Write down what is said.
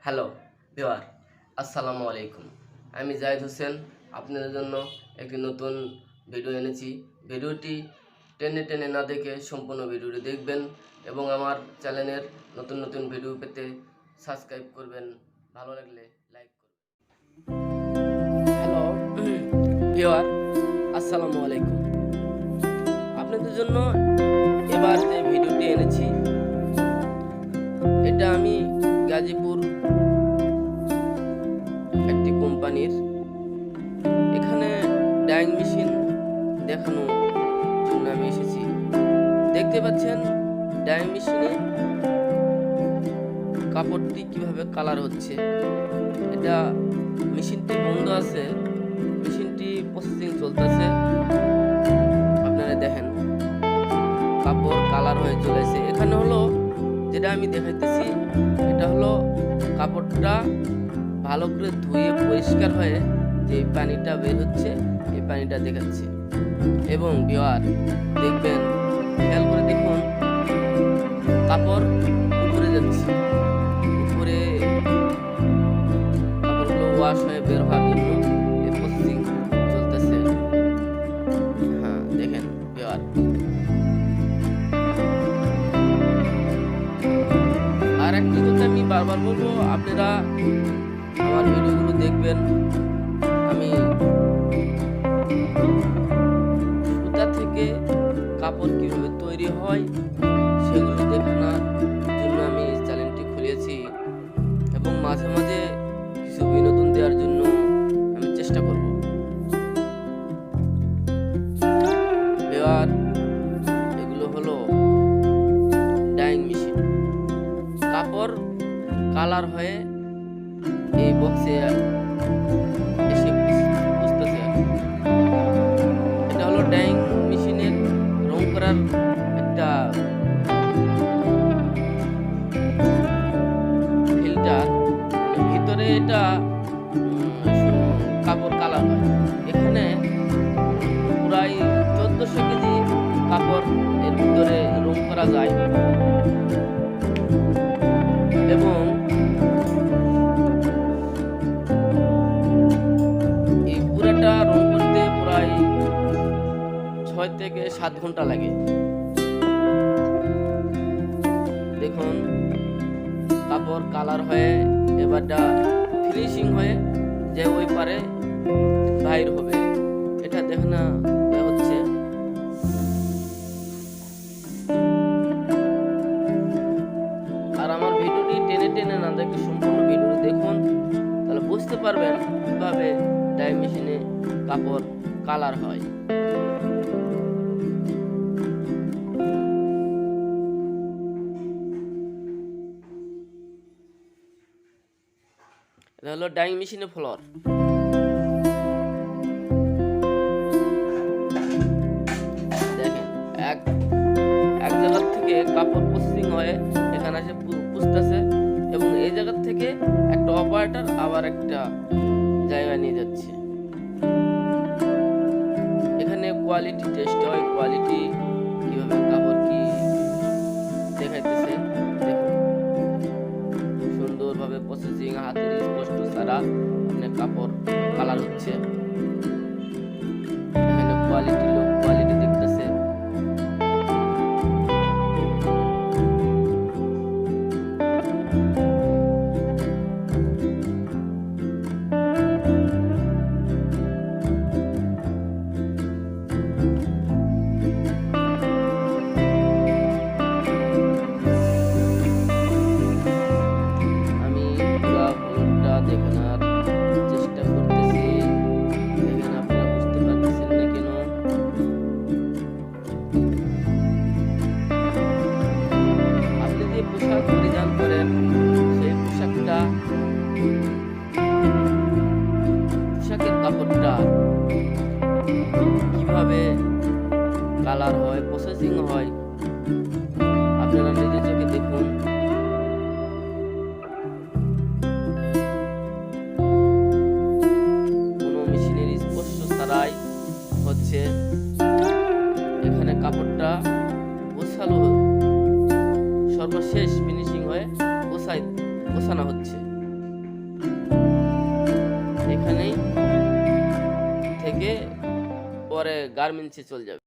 Hello viewer, আসসালামু আলাইকুম। আমি জাহিদ হোসেন আপনাদের জন্য একটি নতুন ভিডিও এনেছি। ভিডিওটি টেনে টেনে না দেখে সম্পূর্ণ ভিডিওটি দেখবেন এবং আমার চ্যানেলের নতুন নতুন ভিডিও পেতে সাবস্ক্রাইব করবেন, ভালো লাগলে লাইক করবেন। হ্যালো ভিউয়ার, আসসালামু আলাইকুম। আপনাদের জন্য এবার যে ভিডিওটি এনেছি এটা আমি গাজীপুর একটি কোম্পানির এখানে ডাইং মেশিন দেখানোর জন্য আমি এসেছি। দেখতে পাচ্ছেন ডাইং মেশিনে কাপড়টি কিভাবে কালার হচ্ছে। এটা মেশিনটি বন্ধ আছে, মেশিনটি প্রসেসিং চলতেছে। আপনারা দেখেন কাপড় কালার হয়ে চলেছে। এখানে হলো যেটা আমি দেখাইতেছি, এটা হলো কাপড়টা ভালো করে ধুয়ে পরিষ্কার হয়ে যে পানিটা বের হচ্ছে এই পানিটা দেখাচ্ছি। এবং ভিউয়ার দেখবেন, খেয়াল করে দেখুন কাপড় উপরে যাচ্ছে, উপরে কাপড়গুলো ওয়াশ হয়ে বের হওয়ার জন্য এই প্রসেসিং চলতেছে। হ্যাঁ দেখেন ভিউয়ার, আর একটি কথা আমি বারবার বলবো, আপনারা আমার ভিডিওগুলো দেখবেন। আমি সুতা থেকে কাপড় কিভাবে তৈরি হয় সেগুলো দেখানোর জন্য আমি এই চ্যানেলটি খুলেছি এবং মাঝে মাঝে কিছু বিনোদন দেওয়ার জন্য আমি চেষ্টা করব। এবার এগুলো হলো ডাইং মেশিন, কাপড় কালার হয়ে এই বক্সে এসে বুঝতেছে। এটা হলো ডাইং মেশিনের রং করার একটা ফিল্টার, ভিতরে এটা কাপড় কালার হয়। এখানে প্রায় 1400 কেজি কাপড় এর ভিতরে রং করা যায় এবং এই পুরাটা রং করতে প্রায় 6 থেকে 7 ঘন্টা লাগে। দেখুন কাপড় কালার হয়ে এবারটা ফিনিশিং হয়ে যে ওই পারে বাইর হবে, এটা দেখানো হচ্ছে। আর আমার ভিডিওটি টেনে টেনে না দেখে সম্পূর্ণ ভিডিওটি দেখুন, তাহলে বুঝতে পারবেন কিভাবে ডাই মেশিনে কাপড় কালার হয়। এটা হলো ডাইং মেশিনের ফ্লোর। দেখেন এক জায়গা থেকে কাপড় প্রসেসিং হয়ে এখানে এসে পুষতেছে এবং এই জায়গা থেকে একটা অপারেটর আবার একটা জায়গায় নিয়ে যাচ্ছে। এখানে কোয়ালিটি টেস্ট হয়, কোয়ালিটি কিভাবে কাপড় কি দেখাইতেছে দেখুন। সুন্দরভাবে প্রসেসিং, হাতের স্পষ্ট ছাড়া আপনার কাপড় কালার হচ্ছে। এখানে কোয়ালিটি লো কোয়ালিটি দেখতেছে। দেখানোর চেষ্টা করতেছি, দেখেন আপনারা বুঝতে পারতেছেন না কেন। পরে গার্মেন্টসে চলে যাবে।